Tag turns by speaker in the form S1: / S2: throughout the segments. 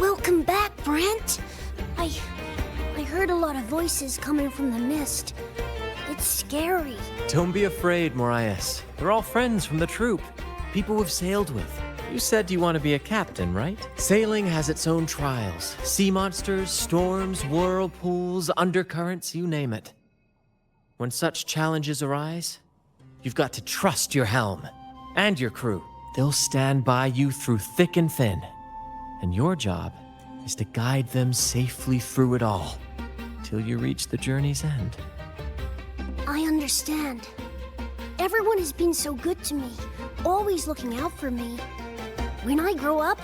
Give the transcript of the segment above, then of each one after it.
S1: Welcome back, Brent. I heard a lot of voices coming from the mist. It's scary.
S2: Don't be afraid, Morias. They're all friends from the troop. People we've sailed with. You said you want to be a captain, right? Sailing has its own trials. Sea monsters, storms, whirlpools, undercurrents, you name it. When such challenges arise, you've got to trust your helm and your crew. They'll stand by you through thick and thin. And your job is to guide them safely through it all, till you reach the journey's end.
S1: I understand. Everyone has been so good to me, always looking out for me. When I grow up,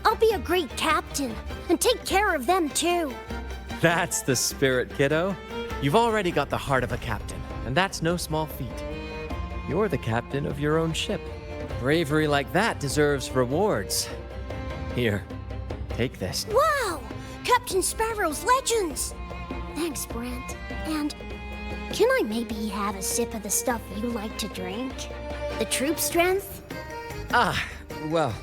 S1: I'll be a great captain, and take care of them too.
S2: That's the spirit, kiddo. You've already got the heart of a captain, and that's no small feat. You're the captain of your own ship. Bravery like that deserves rewards. Here, take this.
S1: Wow! Captain Sparrow's legends! Thanks, Brent. And can I maybe have a sip of the stuff you like to drink? The troop strength?
S2: Well...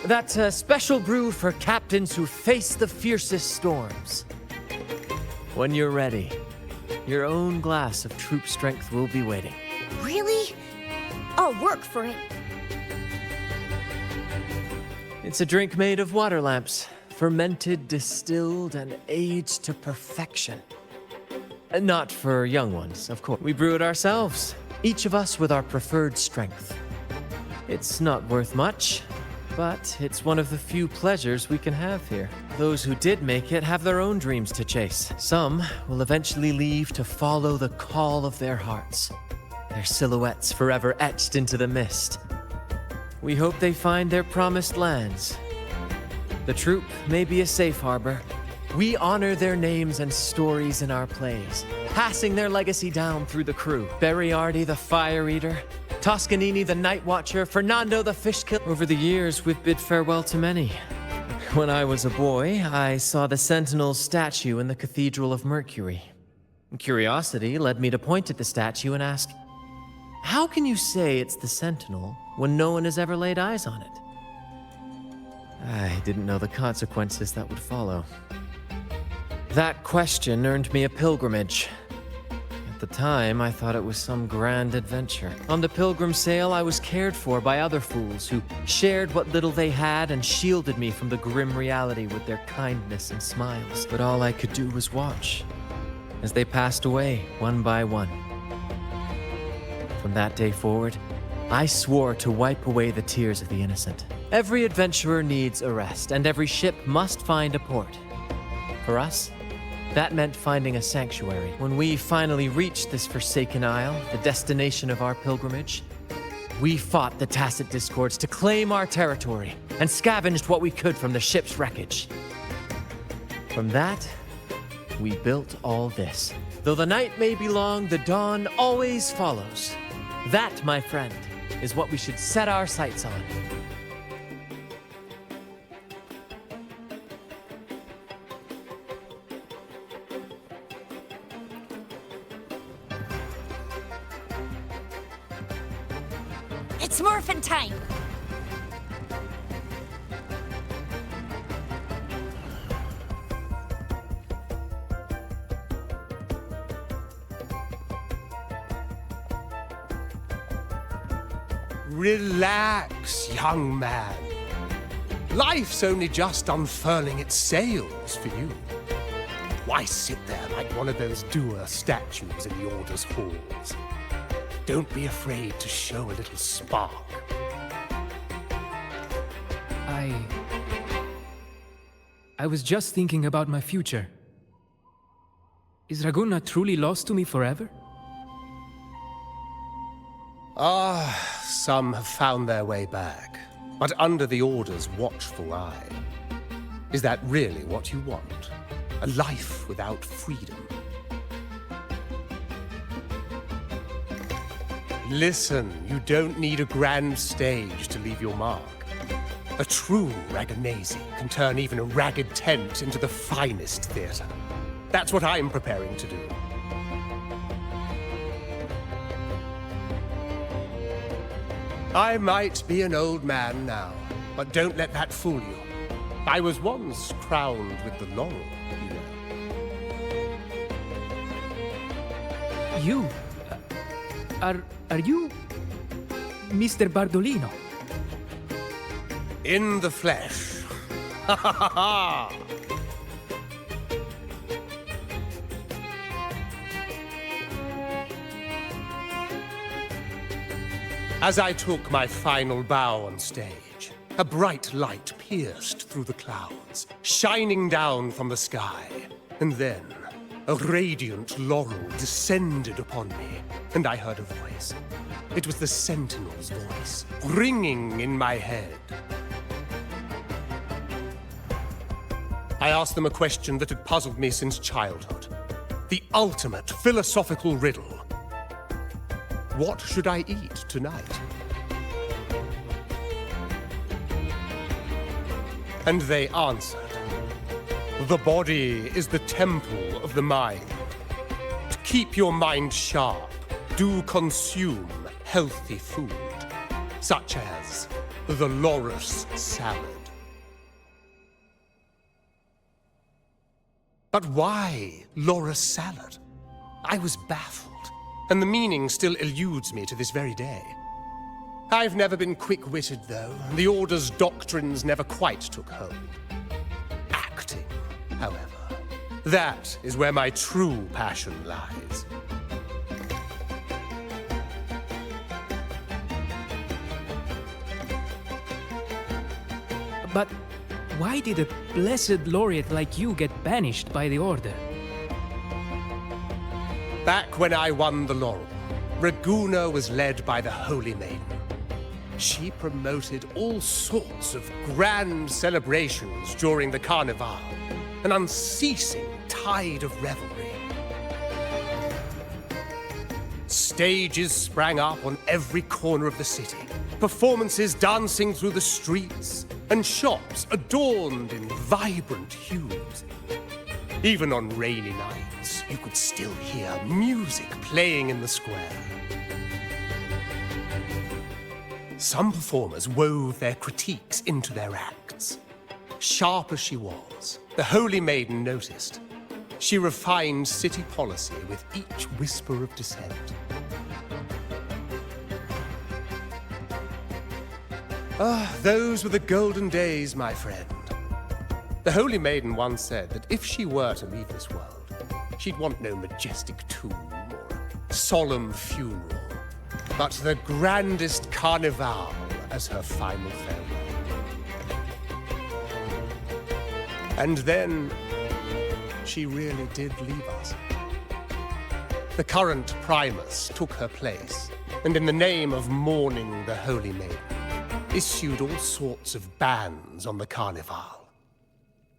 S2: That's a special brew for captains who face the fiercest storms. When you're ready, your own glass of troop strength will be waiting.
S1: Really? I'll work for it.
S2: It's a drink made of water lamps, fermented, distilled, and aged to perfection. Not for young ones, of course. We brew it ourselves, each of us with our preferred strength. It's not worth much, but it's one of the few pleasures we can have here. Those who did make it have their own dreams to chase. Some will eventually leave to follow the call of their hearts, their silhouettes forever etched into the mist. We hope they find their promised lands. The troop may be a safe harbor. We honor their names and stories in our plays, passing their legacy down through the crew. Beriardi the Fire Eater, Toscanini the Night Watcher, Fernando the Fish Killer. Over the years, we've bid farewell to many. When I was a boy, I saw the Sentinel's statue in the Cathedral of Mercury. Curiosity led me to point at the statue and ask, how can you say it's the Sentinel when no one has ever laid eyes on it? I didn't know the consequences that would follow. That question earned me a pilgrimage. At the time, I thought it was some grand adventure. On the pilgrim sail, I was cared for by other fools who shared what little they had and shielded me from the grim reality with their kindness and smiles. But all I could do was watch as they passed away one by one. From that day forward, I swore to wipe away the tears of the innocent. Every adventurer needs a rest, and every ship must find a port. For us, that meant finding a sanctuary. When we finally reached this forsaken isle, the destination of our pilgrimage, we fought the Tacit Discords to claim our territory and scavenged what we could from the ship's wreckage. From that, we built all this. Though the night may be long, the dawn always follows. That, my friend, is what we should set our sights on.
S1: It's morphin' time!
S3: Relax, young man. Life's only just unfurling its sails for you. Why sit there like one of those dour statues in the Order's halls? Don't be afraid to show a little spark.
S4: I was just thinking about my future. Is Raguna truly lost to me forever?
S3: Some have found their way back, but under the Order's watchful eye. Is that really what you want? A life without freedom? Listen, you don't need a grand stage to leave your mark. A true Raganazi can turn even a ragged tent into the finest theater. That's what I'm preparing to do. I might be an old man now, but don't let that fool you. I was once crowned with the laurel, you know.
S4: You? Are you Mr. Bardolino?
S3: In the flesh. Ha ha ha ha! As I took my final bow on stage, a bright light pierced through the clouds, shining down from the sky. And then, a radiant laurel descended upon me, and I heard a voice. It was the Sentinel's voice, ringing in my head. I asked them a question that had puzzled me since childhood. The ultimate philosophical riddle. What should I eat tonight? And they answered. The body is the temple of the mind. To keep your mind sharp, do consume healthy food, such as the loris salad. But why loris salad? I was baffled, and the meaning still eludes me to this very day. I've never been quick-witted, though. The Order's doctrines never quite took hold. Acting, however, that is where my true passion lies.
S4: But why did a blessed laureate like you get banished by the Order?
S3: Back when I won the laurel, Raguna was led by the Holy Maiden. She promoted all sorts of grand celebrations during the Carnival, an unceasing tide of revelry. Stages sprang up on every corner of the city, performances dancing through the streets, and shops adorned in vibrant hues. Even on rainy nights, you could still hear music playing in the square. Some performers wove their critiques into their acts. Sharp as she was, the Holy Maiden noticed. She refined city policy with each whisper of dissent. Ah, those were the golden days, my friend. The Holy Maiden once said that if she were to leave this world, she'd want no majestic tomb or a solemn funeral, but the grandest carnival as her final farewell. And then, she really did leave us. The current Primus took her place, and in the name of mourning the Holy Maiden, issued all sorts of bans on the carnival.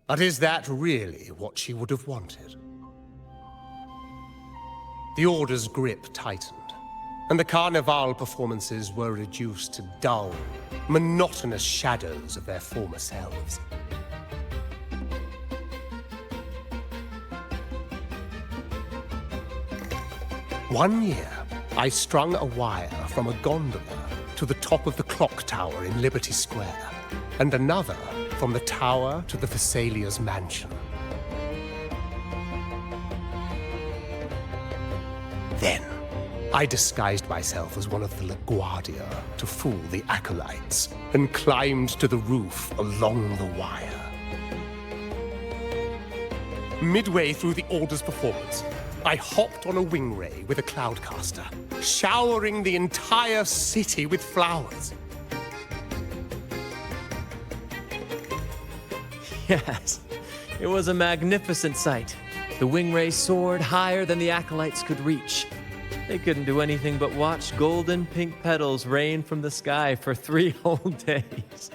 S3: But is that really what she would have wanted? The Order's grip tightened, and the carnival performances were reduced to dull, monotonous shadows of their former selves. One year, I strung a wire from a gondola to the top of the clock tower in Liberty Square, and another from the tower to the Thessalia's mansion. Then, I disguised myself as one of the LaGuardia to fool the acolytes, and climbed to the roof along the wire. Midway through the Order's performance, I hopped on a wing ray with a cloudcaster, showering the entire city with flowers.
S2: Yes, it was a magnificent sight. The wingray soared higher than the acolytes could reach. They couldn't do anything but watch golden pink petals rain from the sky for 3 whole days.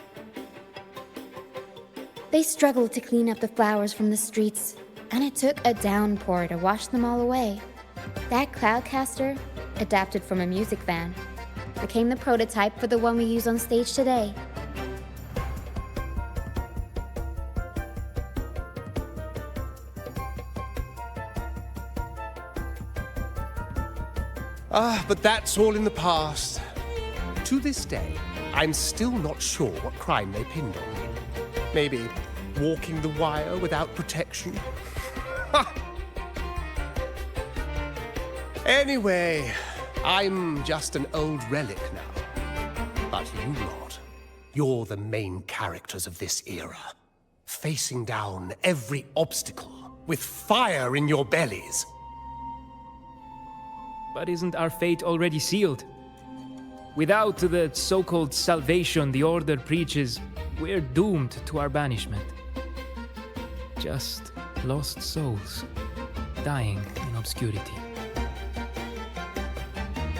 S5: They struggled to clean up the flowers from the streets, and it took a downpour to wash them all away. That cloudcaster, adapted from a music van, became the prototype for the one we use on stage today.
S3: Ah, but that's all in the past. To this day, I'm still not sure what crime they pinned on me. Maybe walking the wire without protection. Anyway, I'm just an old relic now. But you lot, you're the main characters of this era, facing down every obstacle with fire in your bellies.
S4: But isn't our fate already sealed? Without the so-called salvation the Order preaches, we're doomed to our banishment. Just lost souls, dying in obscurity.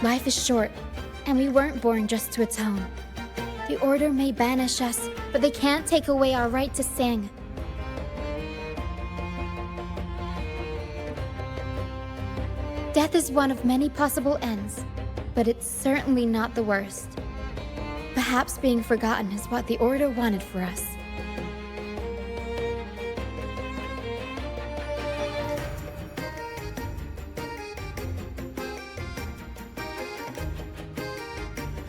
S5: Life is short, and we weren't born just to atone. The Order may banish us, but they can't take away our right to sing. Death is one of many possible ends, but it's certainly not the worst. Perhaps being forgotten is what the Order wanted for us.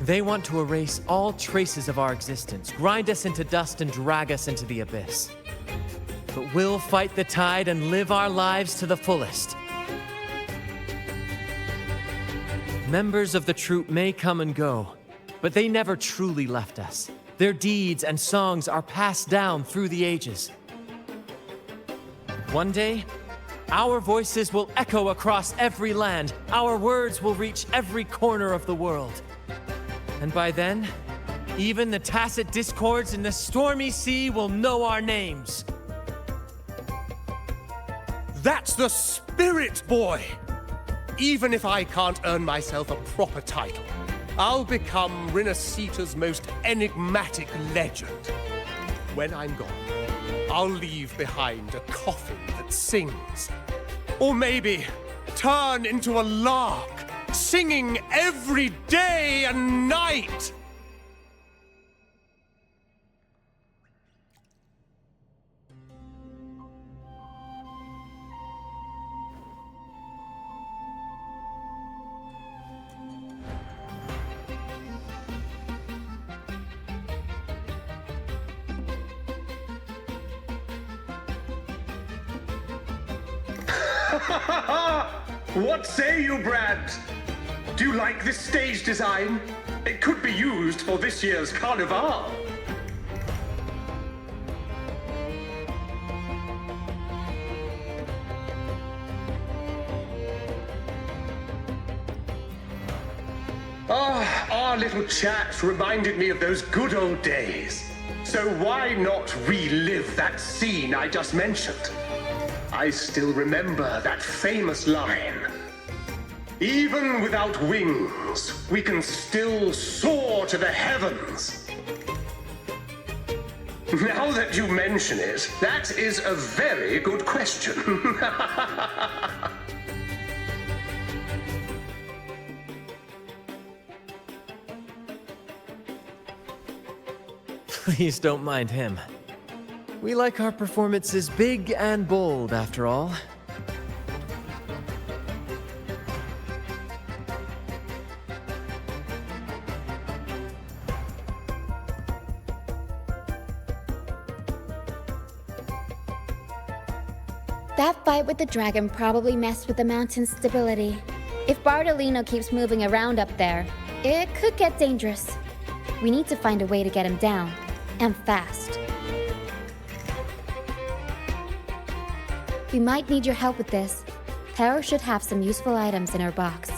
S2: They want to erase all traces of our existence, grind us into dust and drag us into the abyss. But we'll fight the tide and live our lives to the fullest. Members of the troupe may come and go, but they never truly left us. Their deeds and songs are passed down through the ages. One day, our voices will echo across every land. Our words will reach every corner of the world. And by then, even the tacit discords in the stormy sea will know our names.
S3: That's the spirit, boy! Even if I can't earn myself a proper title, I'll become Rinasita's most enigmatic legend. When I'm gone, I'll leave behind a coffin that sings. Or maybe turn into a lark, singing every day and night.
S6: What say you, Brad? Do you like this stage design? It could be used for this year's carnival. Our little chat reminded me of those good old days. So why not relive that scene I just mentioned? I still remember that famous line. Even without wings, we can still soar to the heavens. Now that you mention it, that is a very good question.
S2: Please don't mind him. We like our performances big and bold, after all.
S5: That fight with the dragon probably messed with the mountain's stability. If Bardolino keeps moving around up there, it could get dangerous. We need to find a way to get him down, and fast. We might need your help with this. Tara should have some useful items in her box.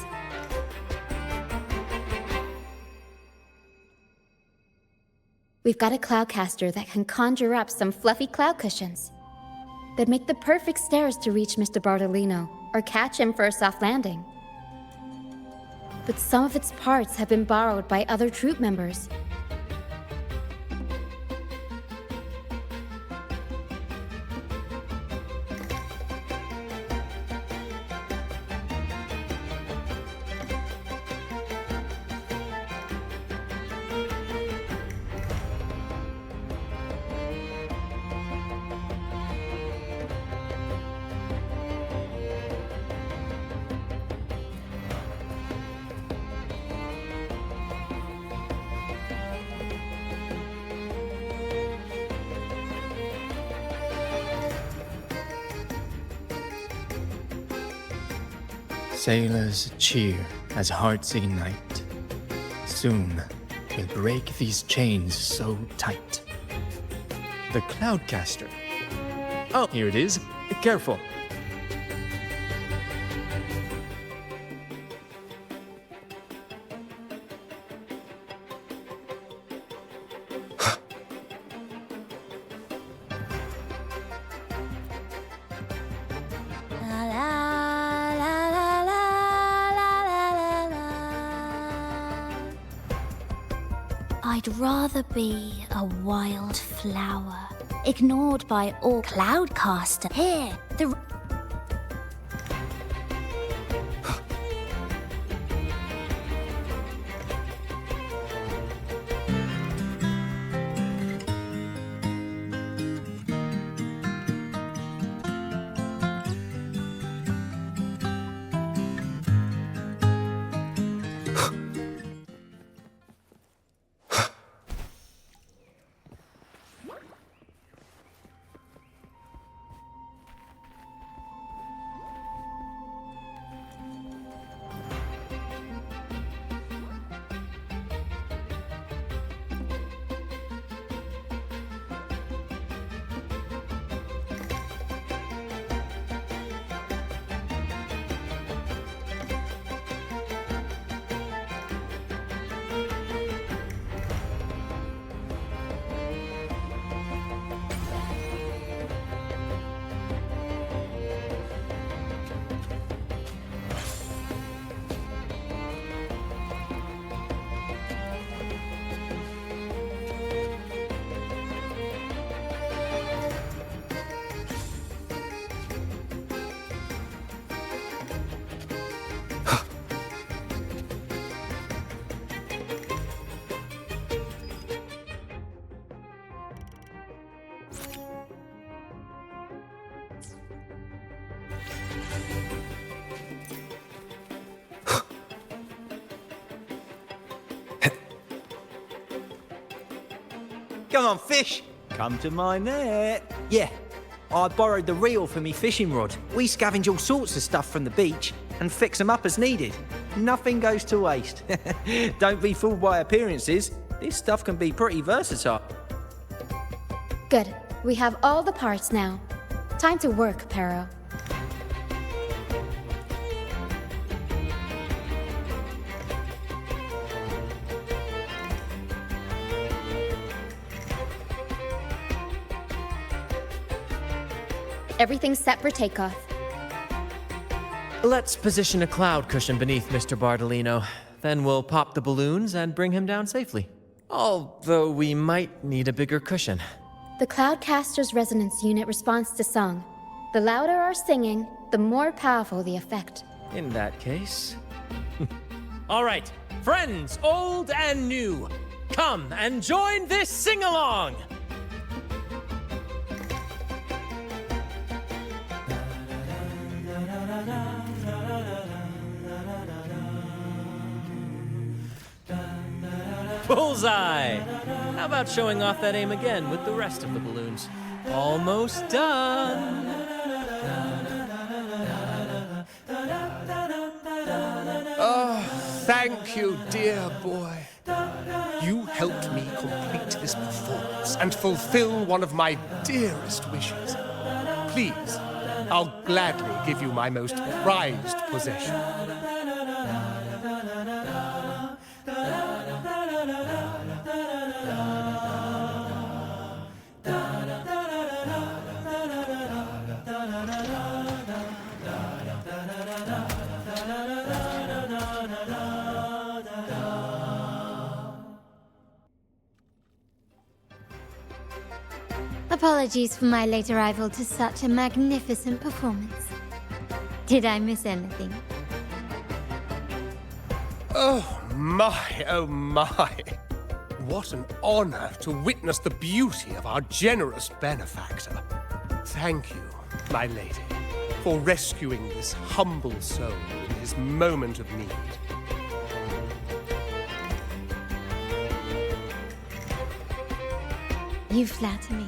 S5: We've got a cloudcaster that can conjure up some fluffy cloud cushions. They'd make the perfect stairs to reach Mr. Bardolino, or catch him for a soft landing. But some of its parts have been borrowed by other troupe members.
S7: Sailors cheer as hearts ignite. Soon we'll break these chains so tight. The Cloudcaster. Oh, here it is. Careful.
S1: La la la la la la la la. I'd rather be a wild flower, ignored by all Cloudcaster. Here, the.
S8: Come on, fish. Come to my net. Yeah, I borrowed the reel for me fishing rod. We scavenge all sorts of stuff from the beach and fix them up as needed. Nothing goes to waste. Don't be fooled by appearances. This stuff can be pretty versatile.
S5: Good. We have all the parts now. Time to work, Pero. Everything's set for takeoff.
S2: Let's position a cloud cushion beneath Mr. Bardolino. Then we'll pop the balloons and bring him down safely. Although we might need a bigger cushion.
S5: The Cloudcaster's resonance unit responds to song. The louder our singing, the more powerful the effect.
S2: In that case...
S9: All right, friends, old and new, come and join this sing-along! Bullseye! How about showing off that aim again with the rest of the balloons? Almost done!
S3: Oh, thank you, dear boy. You helped me complete this performance and fulfill one of my dearest wishes. Please, I'll gladly give you my most prized possession.
S10: Apologies for my late arrival to such a magnificent performance. Did I miss anything?
S3: Oh my, oh my. What an honor to witness the beauty of our generous benefactor. Thank you, my lady, for rescuing this humble soul in his moment of need.
S10: You flatter me.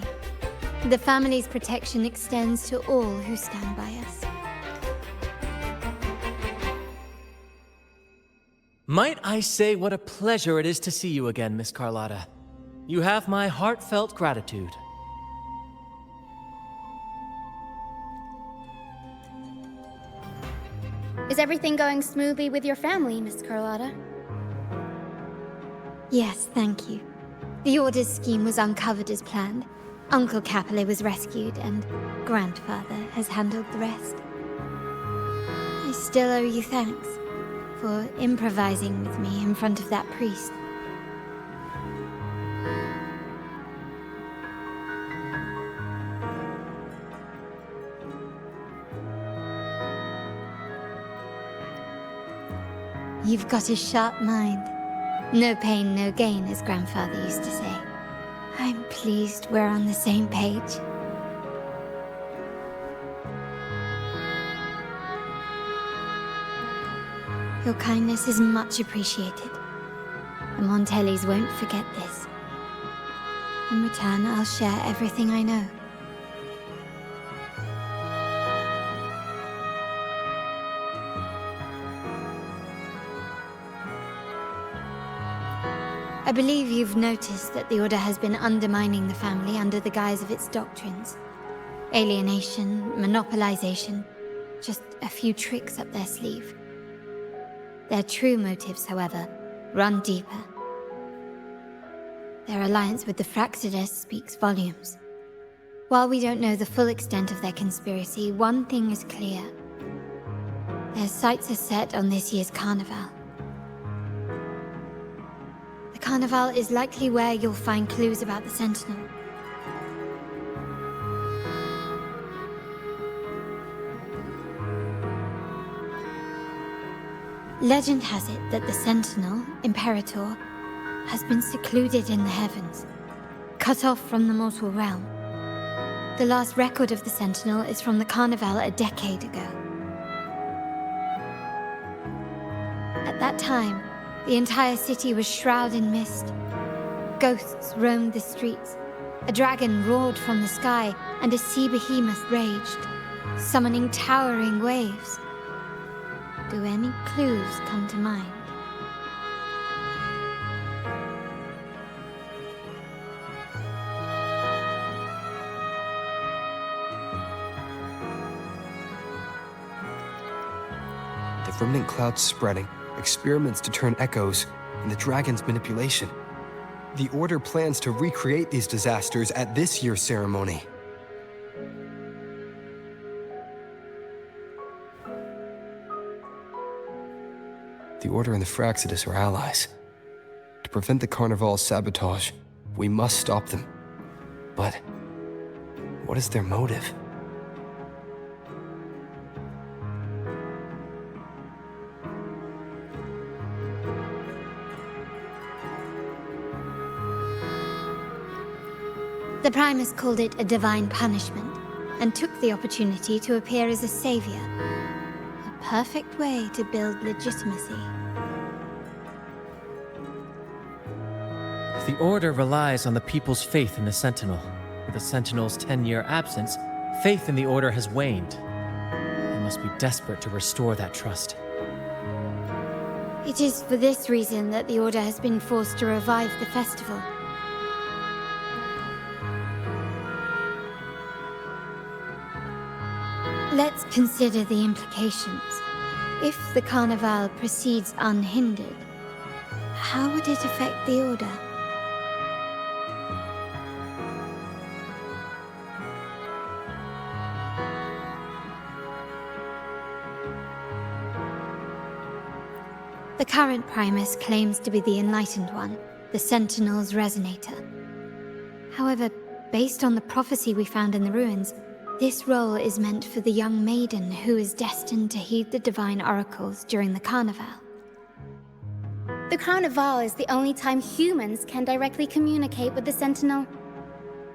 S10: The family's protection extends to all who stand by us.
S2: Might I say what a pleasure it is to see you again, Miss Carlotta. You have my heartfelt gratitude.
S5: Is everything going smoothly with your family, Miss Carlotta?
S10: Yes, thank you. The Order's scheme was uncovered as planned. Uncle Capilet was rescued, and Grandfather has handled the rest. I still owe you thanks for improvising with me in front of that priest. You've got a sharp mind. No pain, no gain, as Grandfather used to say. I'm pleased we're on the same page. Your kindness is much appreciated. The Montellis won't forget this. In return, I'll share everything I know. I believe you've noticed that the Order has been undermining the family under the guise of its doctrines. Alienation, monopolization, just a few tricks up their sleeve. Their true motives, however, run deeper. Their alliance with the Fraxides speaks volumes. While we don't know the full extent of their conspiracy, one thing is clear. Their sights are set on this year's carnival. The carnival is likely where you'll find clues about the Sentinel. Legend has it that the Sentinel, Imperator, has been secluded in the heavens, cut off from the mortal realm. The last record of the Sentinel is from the Carnival a decade ago. At that time, the entire city was shrouded in mist. Ghosts roamed the streets. A dragon roared from the sky, and a sea behemoth raged, summoning towering waves. Do any clues come to mind?
S11: The remnant cloud's spreading, experiments to turn echoes, and the dragon's manipulation. The Order plans to recreate these disasters at this year's ceremony. The Order and the Fraxides are allies. To prevent the Carnival's sabotage, we must stop them. But what is their motive?
S10: The Primus called it a divine punishment, and took the opportunity to appear as a savior. A perfect way to build legitimacy.
S2: The Order relies on the people's faith in the Sentinel. With the Sentinel's 10-year absence, faith in the Order has waned. They must be desperate to restore that trust.
S10: It is for this reason that the Order has been forced to revive the festival. Let's consider the implications. If the Carnival proceeds unhindered, how would it affect the Order? The current Primus claims to be the Enlightened One, the Sentinel's Resonator. However, based on the prophecy we found in the ruins, this role is meant for the young maiden who is destined to heed the divine oracles during the Carnival.
S5: The Carnival is the only time humans can directly communicate with the Sentinel.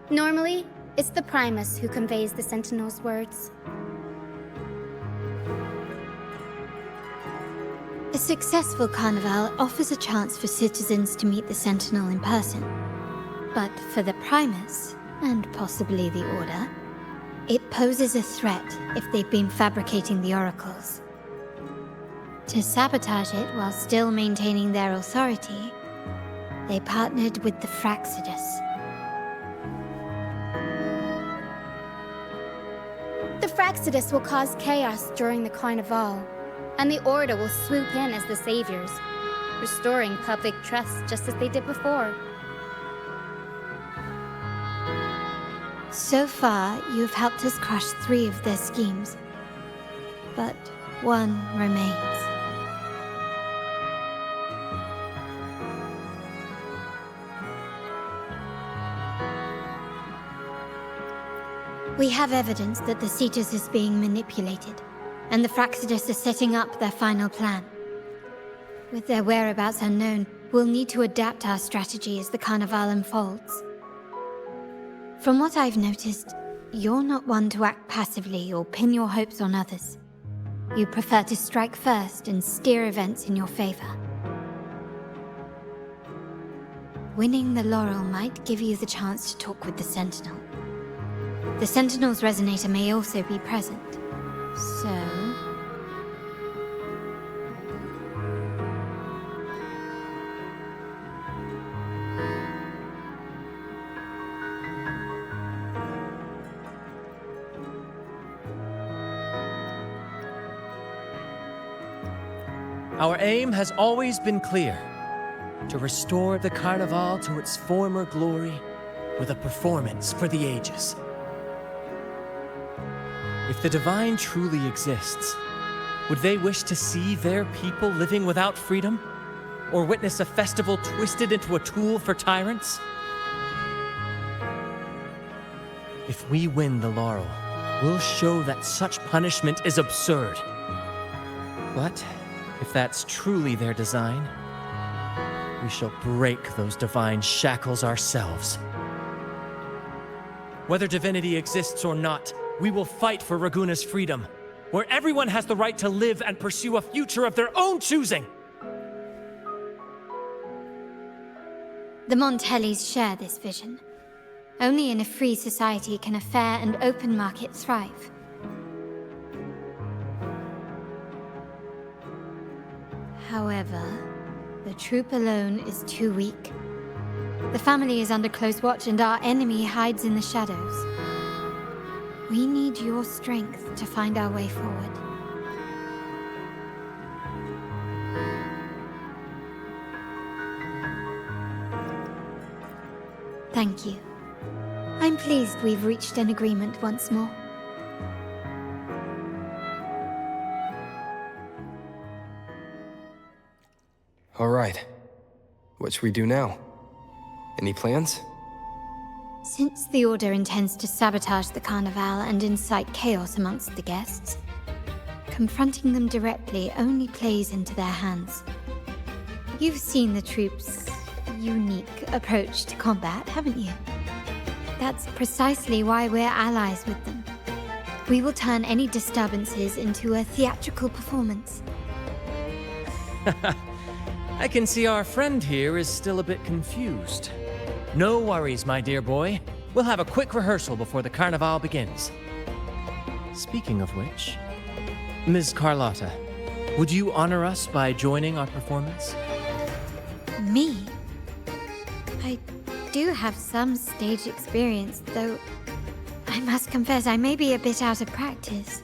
S5: Normally, it's the Primus who conveys the Sentinel's words.
S10: A successful Carnival offers a chance for citizens to meet the Sentinel in person. But for the Primus, and possibly the Order, it poses a threat if they've been fabricating the oracles. To sabotage it while still maintaining their authority, they partnered with the Fraxidus.
S5: The Fraxidus will cause chaos during the Carnival, and the Order will swoop in as the saviors, restoring public trust just as they did before.
S10: So far, you've helped us crush 3 of their schemes, but one remains. We have evidence that the Cetus is being manipulated, and the Fraxidus are setting up their final plan. With their whereabouts unknown, we'll need to adapt our strategy as the Carnival unfolds. From what I've noticed, you're not one to act passively or pin your hopes on others. You prefer to strike first and steer events in your favor. Winning the laurel might give you the chance to talk with the Sentinel. The Sentinel's resonator may also be present, so...
S2: Our aim has always been clear: to restore the Carnival to its former glory with a performance for the ages. If the Divine truly exists, would they wish to see their people living without freedom? Or witness a festival twisted into a tool for tyrants? If we win the laurel, we'll show that such punishment is absurd. But if that's truly their design, we shall break those divine shackles ourselves. Whether divinity exists or not, we will fight for Raguna's freedom, where everyone has the right to live and pursue a future of their own choosing.
S10: The Montellys share this vision. Only in a free society can a fair and open market thrive. However, the troop alone is too weak. The family is under close watch and our enemy hides in the shadows. We need your strength to find our way forward. Thank you. I'm pleased we've reached an agreement once more.
S11: All right. What should we do now? Any plans?
S10: Since the Order intends to sabotage the Carnival and incite chaos amongst the guests, confronting them directly only plays into their hands. You've seen the troops' unique approach to combat, haven't you? That's precisely why we're allies with them. We will turn any disturbances into a theatrical performance.
S2: I can see our friend here is still a bit confused. No worries, my dear boy. We'll have a quick rehearsal before the Carnival begins. Speaking of which, Ms. Carlotta, would you honor us by joining our performance?
S10: Me? I do have some stage experience, though I must confess I may be a bit out of practice.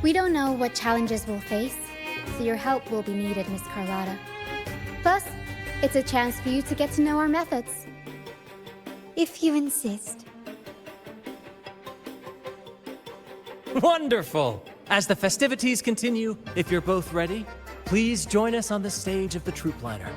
S5: We don't know what challenges we'll face, so your help will be needed, Miss Carlotta. Plus, it's a chance for you to get to know our methods.
S10: If you insist.
S2: Wonderful! As the festivities continue, if you're both ready, please join us on the stage of the troop liner.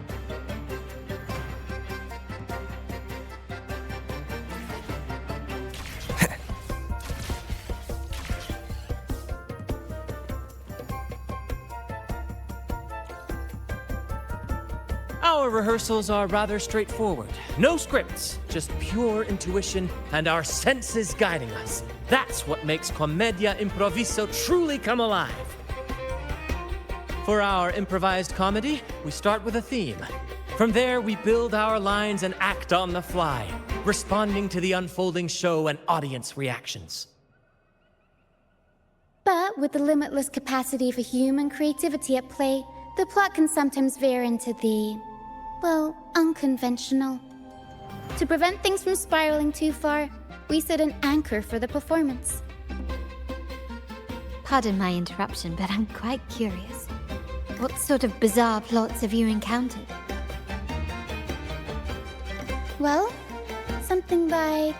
S2: Our rehearsals are rather straightforward. No scripts, just pure intuition and our senses guiding us. That's what makes Commedia Improviso truly come alive. For our improvised comedy, we start with a theme. From there, we build our lines and act on the fly, responding to the unfolding show and audience reactions.
S5: But But with the limitless capacity for human creativity at play, the plot can sometimes veer into the, well, unconventional. To prevent things from spiraling too far, we set an anchor for the performance.
S10: Pardon my interruption, but I'm quite curious. What sort of bizarre plots have you encountered?
S5: Well, something like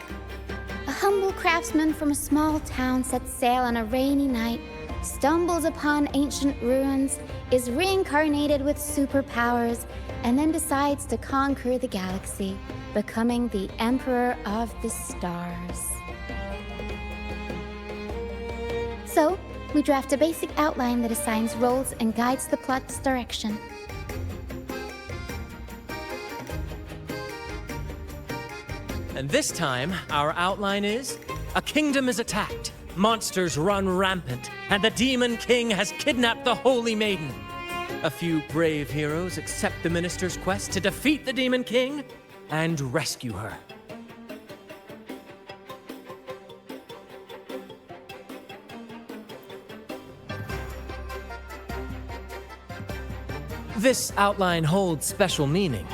S5: a humble craftsman from a small town sets sail on a rainy night, stumbles upon ancient ruins, is reincarnated with superpowers, and then decides to conquer the galaxy, becoming the Emperor of the Stars. So, we draft a basic outline that assigns roles and guides the plot's direction.
S2: And this time, our outline is: a kingdom is attacked, monsters run rampant, and the Demon King has kidnapped the Holy Maiden. A few brave heroes accept the minister's quest to defeat the Demon King and rescue her. This outline holds special meaning.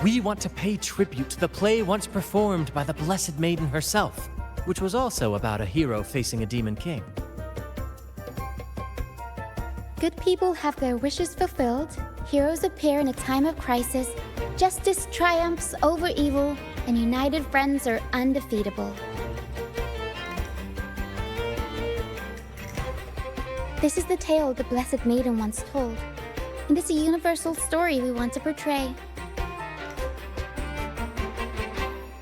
S2: We want to pay tribute to the play once performed by the Blessed Maiden herself, which was also about a hero facing a Demon King.
S5: Good people have their wishes fulfilled, heroes appear in a time of crisis, justice triumphs over evil, and united friends are undefeatable. This is the tale the Blessed Maiden once told, and it's a universal story we want to portray.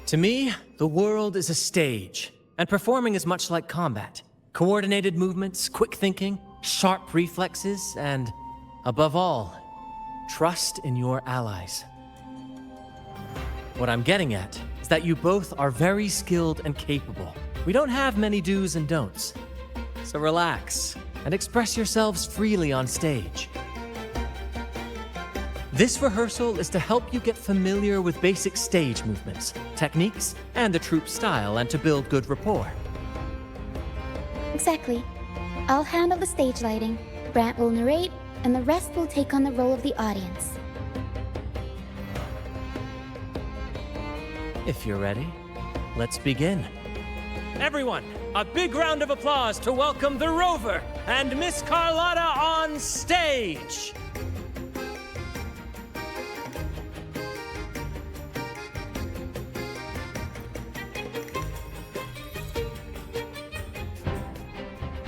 S2: To me, the world is a stage, and performing is much like combat. Coordinated movements, quick thinking, sharp reflexes, and, above all, trust in your allies. What I'm getting at is that you both are very skilled and capable. We don't have many do's and don'ts. So relax and express yourselves freely on stage. This rehearsal is to help you get familiar with basic stage movements, techniques, and the troupe style, and to build good rapport.
S5: Exactly. I'll handle the stage lighting, Brant will narrate, and the rest will take on the role of the audience.
S2: If you're ready, let's begin. Everyone, a big round of applause to welcome the Rover and Miss Carlotta on stage!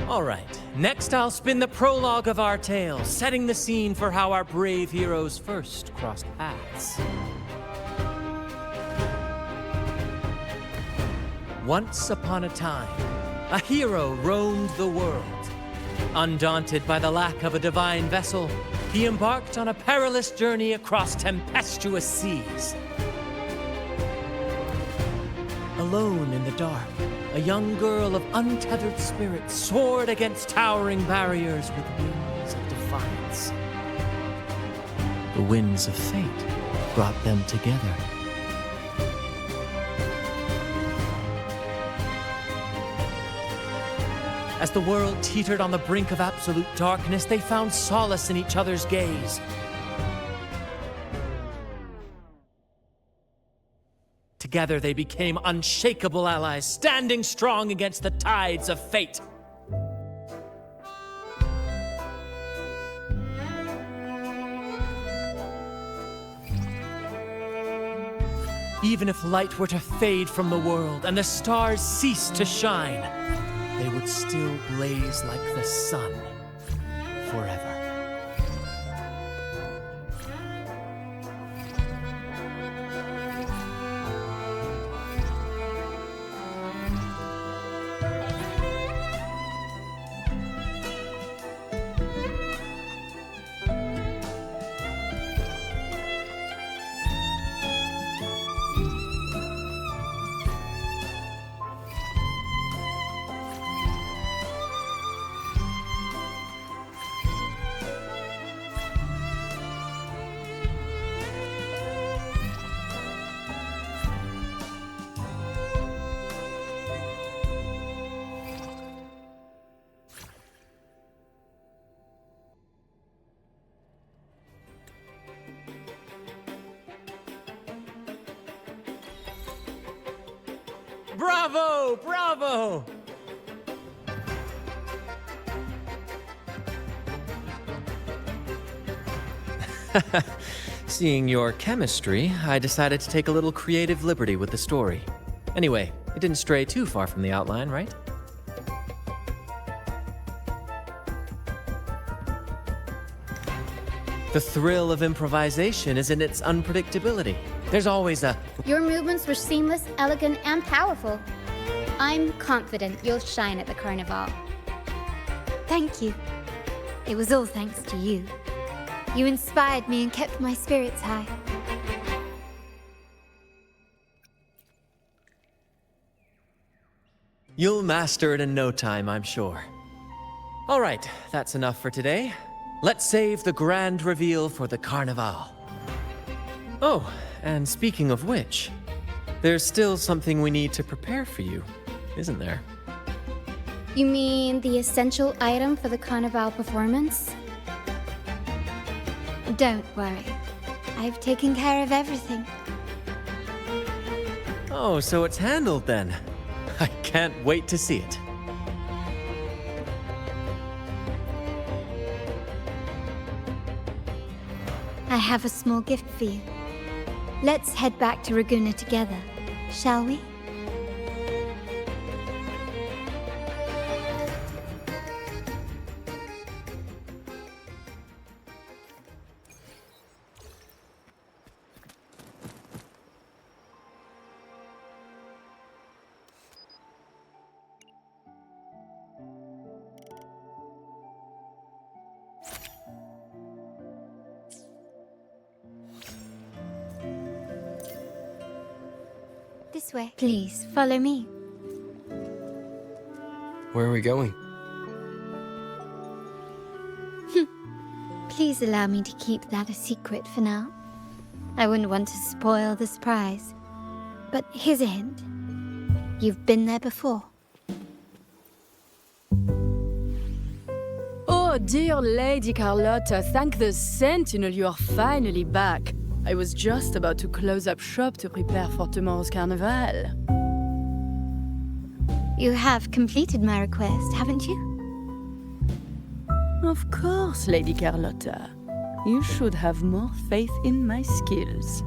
S2: All right, next I'll spin the prologue of our tale, setting the scene for how our brave heroes first crossed paths. Once upon a time, a hero roamed the world. Undaunted by the lack of a divine vessel, he embarked on a perilous journey across tempestuous seas. Alone in the dark, a young girl of untethered spirit soared against towering barriers with wings of defiance. The winds of fate brought them together. As the world teetered on the brink of absolute darkness, they found solace in each other's gaze. Together they became unshakable allies, standing strong against the tides of fate. Even if light were to fade from the world and the stars cease to shine, they would still blaze like the sun forever. Bravo! Bravo! Seeing your chemistry, I decided to take a little creative liberty with the story. Anyway, it didn't stray too far from the outline, right? The thrill of improvisation is in its unpredictability. There's always a...
S5: Your movements were seamless, elegant, and powerful. I'm confident you'll shine at the carnival.
S10: Thank you. It was all thanks to you. You inspired me and kept my spirits high.
S2: You'll master it in no time, I'm sure. All right, that's enough for today. Let's save the grand reveal for the Carnival. Oh, and speaking of which, there's still something we need to prepare for you, isn't there?
S5: You mean the essential item for the carnival performance?
S10: Don't worry. I've taken care of everything.
S2: Oh, so it's handled then. I can't wait to see it.
S10: I have a small gift for you. Let's head back to Raguna together, shall we? This way. Please, follow me.
S11: Where are we going?
S10: Please allow me to keep that a secret for now. I wouldn't want to spoil the surprise. But here's a hint. You've been there before.
S12: Oh, dear Lady Carlotta, thank the Sentinel you are finally back. I was just about to close up shop to prepare for tomorrow's carnival.
S10: You have completed my request, haven't you?
S12: Of course, Lady Carlotta. You should have more faith in my skills.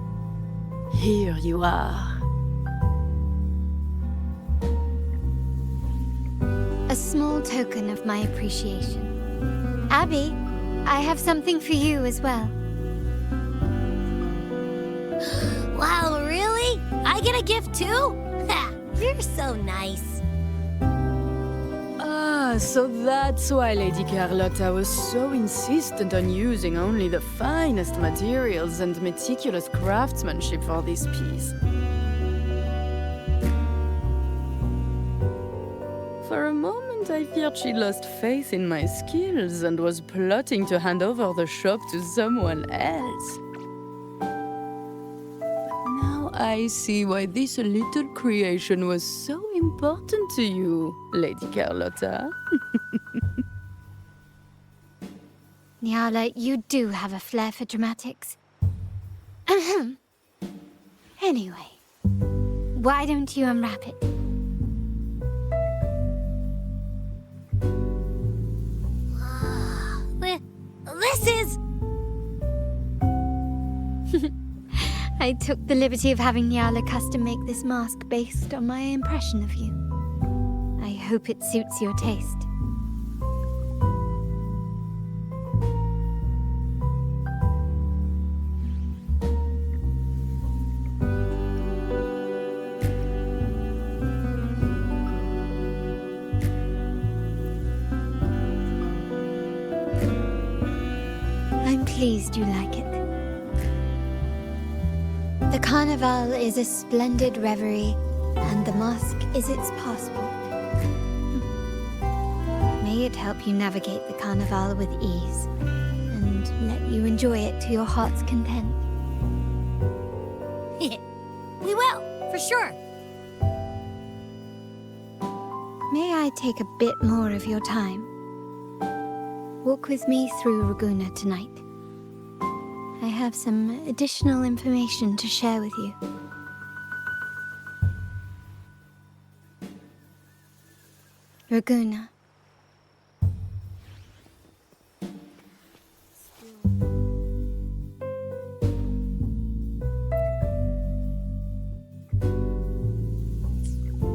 S12: Here you are.
S10: A small token of my appreciation. Abby, I have something for you as well.
S1: Wow, really? I get a gift too? Ha, you're so nice.
S12: Ah, so that's why Lady Carlotta was so insistent on using only the finest materials and meticulous craftsmanship for this piece. For a moment, I feared she lost faith in my skills and was plotting to hand over the shop to someone else. I see why this little creation was so important to you, Lady Carlotta.
S10: Nyala, you do have a flair for dramatics. Anyway, why don't you unwrap it?
S1: This is...
S10: I took the liberty of having Nyala custom make this mask based on my impression of you. I hope it suits your taste. I'm pleased you like it. The carnival is a splendid reverie, and the mask is its passport. May it help you navigate the carnival with ease, and let you enjoy it to your heart's content.
S1: We will, for sure.
S10: May I take a bit more of your time? Walk with me through Raguna tonight. I have some additional information to share with you. Raguna.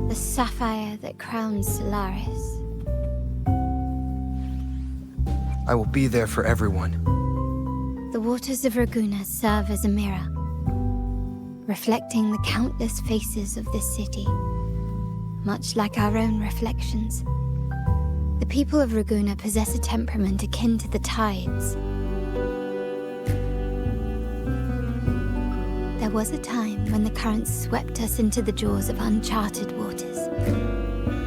S10: The sapphire that crowns Solaris.
S11: I will be there for everyone.
S10: The waters of Raguna serve as a mirror, reflecting the countless faces of this city, much like our own reflections. The people of Raguna possess a temperament akin to the tides. There was a time when the currents swept us into the jaws of uncharted waters,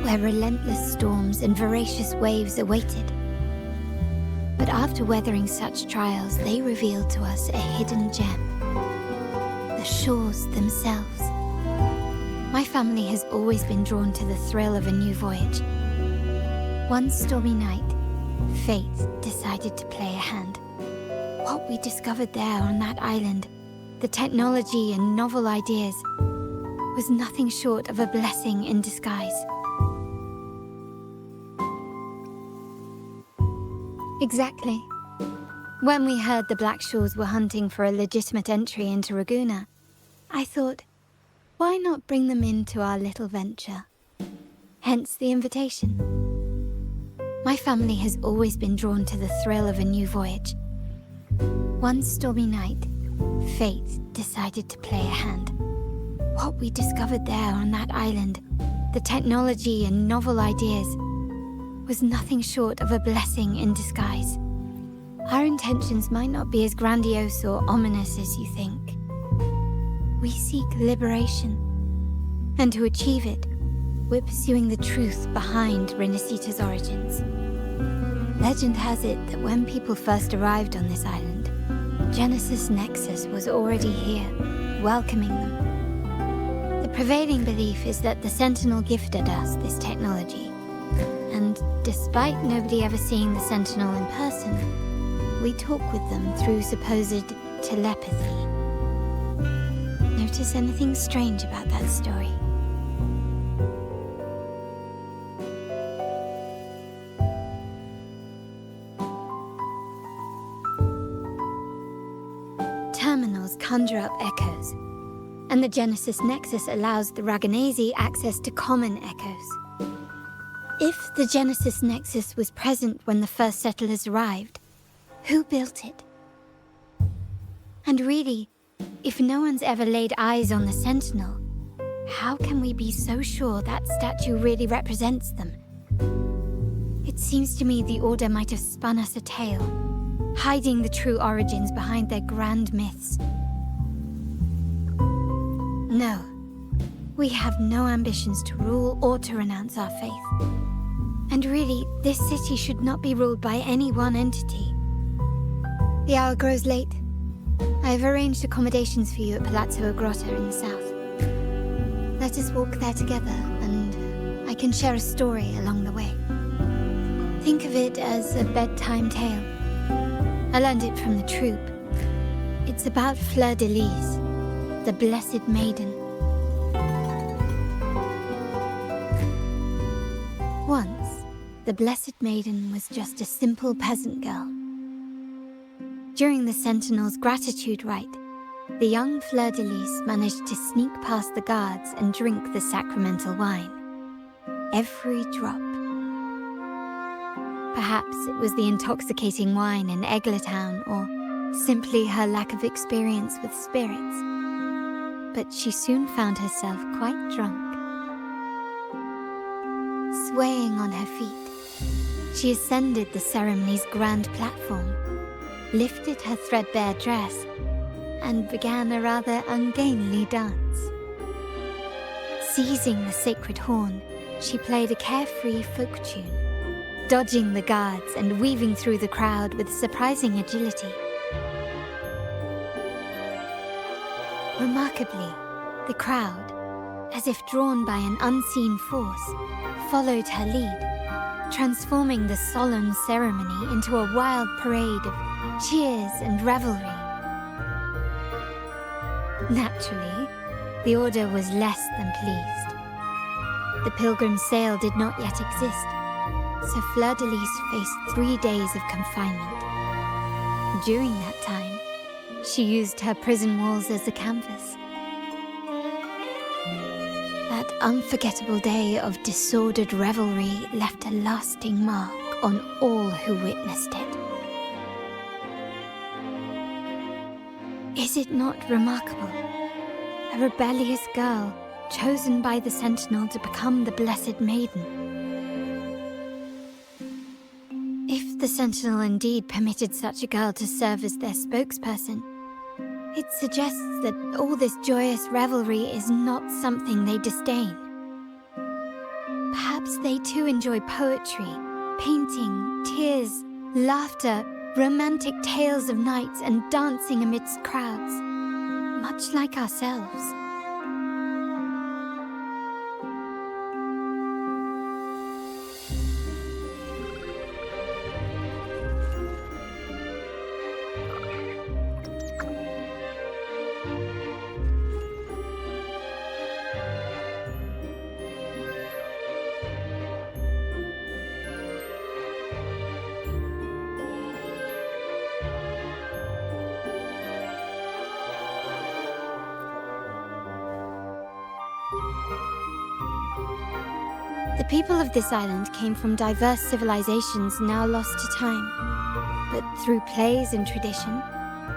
S10: where relentless storms and voracious waves awaited. But after weathering such trials, they revealed to us a hidden gem, the shores themselves. My family has always been drawn to the thrill of a new voyage. One stormy night, fate decided to play a hand. What we discovered there on that island, the technology and novel ideas, was nothing short of a blessing in disguise. Exactly. When we heard the Blackshaws were hunting for a legitimate entry into Raguna, I thought, why not bring them into our little venture? Hence the invitation. My family has always been drawn to the thrill of a new voyage. One stormy night, fate decided to play a hand. What we discovered there on that island, the technology and novel ideas, was nothing short of a blessing in disguise. Our intentions might not be as grandiose or ominous as you think. We seek liberation, and to achieve it, we're pursuing the truth behind Renacita's origins. Legend has it that when people first arrived on this island, Genesis Nexus was already here, welcoming them. The prevailing belief is that the Sentinel gifted us this technology, and despite nobody ever seeing the Sentinel in person, we talk with them through supposed telepathy. Notice anything strange about that story? Terminals conjure up echoes, and the Genesis Nexus allows the Raganese access to common echoes. If the Genesis Nexus was present when the first settlers arrived, who built it? And really, if no one's ever laid eyes on the Sentinel, how can we be so sure that statue really represents them? It seems to me the Order might have spun us a tale, hiding the true origins behind their grand myths. No, we have no ambitions to rule or to renounce our faith. And really, this city should not be ruled by any one entity. The hour grows late. I have arranged accommodations for you at Palazzo Grotta in the south. Let us walk there together, and I can share a story along the way. Think of it as a bedtime tale. I learned it from the troop. It's about Fleur de Lis, the Blessed Maiden. Once, the Blessed Maiden was just a simple peasant girl. During the Sentinel's gratitude rite, the young Fleur de Lis managed to sneak past the guards and drink the sacramental wine. Every drop. Perhaps it was the intoxicating wine in Eglatown, or simply her lack of experience with spirits. But she soon found herself quite drunk. Swaying on her feet, she ascended the ceremony's grand platform, lifted her threadbare dress, and began a rather ungainly dance. Seizing the sacred horn, she played a carefree folk tune, dodging the guards and weaving through the crowd with surprising agility. Remarkably, the crowd, as if drawn by an unseen force, followed her lead, transforming the solemn ceremony into a wild parade of cheers and revelry. Naturally, the Order was less than pleased. The pilgrim sale did not yet exist, so Fleur-de-Lis faced 3 days of confinement. During that time, she used her prison walls as a canvas. That unforgettable day of disordered revelry left a lasting mark on all who witnessed it. Is it not remarkable? A rebellious girl chosen by the Sentinel to become the Blessed Maiden. If the Sentinel indeed permitted such a girl to serve as their spokesperson, it suggests that all this joyous revelry is not something they disdain. Perhaps they too enjoy poetry, painting, tears, laughter, romantic tales of nights, and dancing amidst crowds, much like ourselves. The people of this island came from diverse civilizations now lost to time, but through plays and tradition,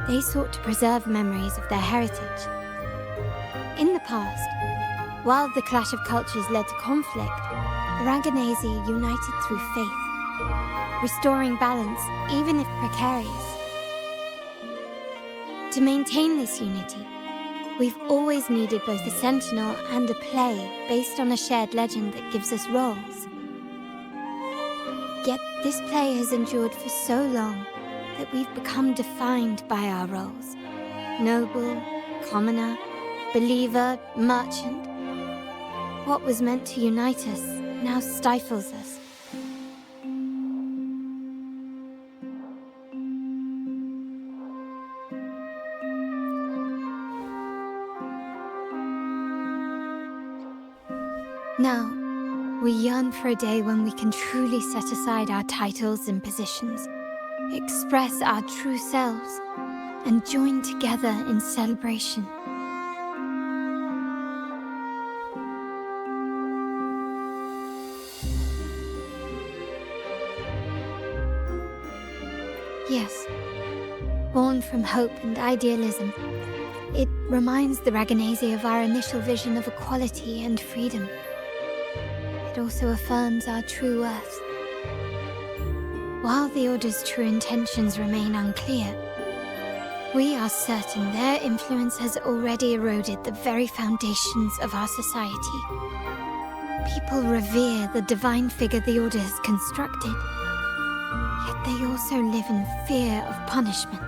S10: they sought to preserve memories of their heritage. In the past, while the clash of cultures led to conflict, the Raganazi united through faith, restoring balance even if precarious. To maintain this unity, we've always needed both a sentinel and a play based on a shared legend that gives us roles. Yet this play has endured for so long that we've become defined by our roles. Noble, commoner, believer, merchant. What was meant to unite us now stifles us. Now, we yearn for a day when we can truly set aside our titles and positions, express our true selves, and join together in celebration. Yes, born from hope and idealism, it reminds the Raganazi of our initial vision of equality and freedom. It also affirms our true worth. While the Order's true intentions remain unclear, we are certain their influence has already eroded the very foundations of our society. People revere the divine figure the Order has constructed, yet they also live in fear of punishment.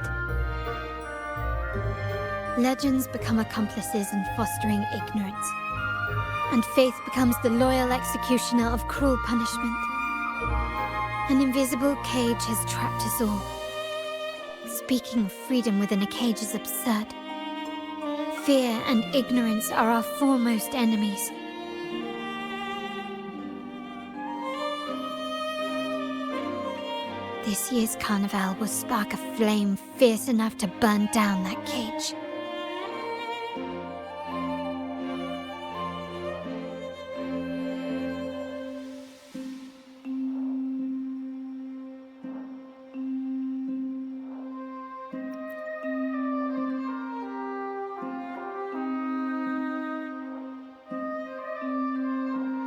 S10: Legends become accomplices in fostering ignorance, and faith becomes the loyal executioner of cruel punishment. An invisible cage has trapped us all. Speaking of freedom within a cage is absurd. Fear and ignorance are our foremost enemies. This year's carnival will spark a flame fierce enough to burn down that cage.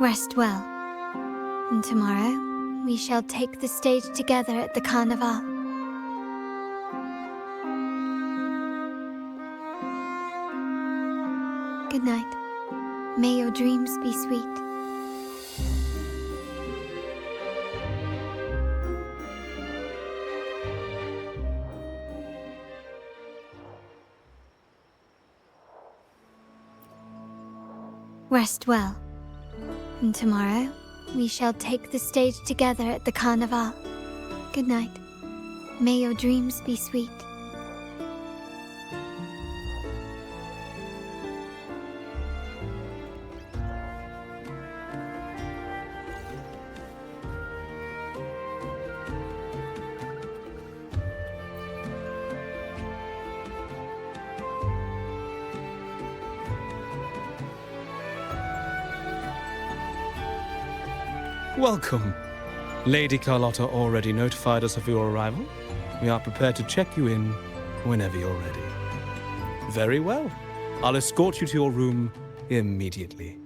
S10: Rest well, and tomorrow we shall take the stage together at the carnival. Good night. May your dreams be sweet. Rest well. And tomorrow, we shall take the stage together at the carnival. Good night. May your dreams be sweet.
S13: Welcome. Lady Carlotta already notified us of your arrival. We are prepared to check you in whenever you're ready. Very well. I'll escort you to your room immediately.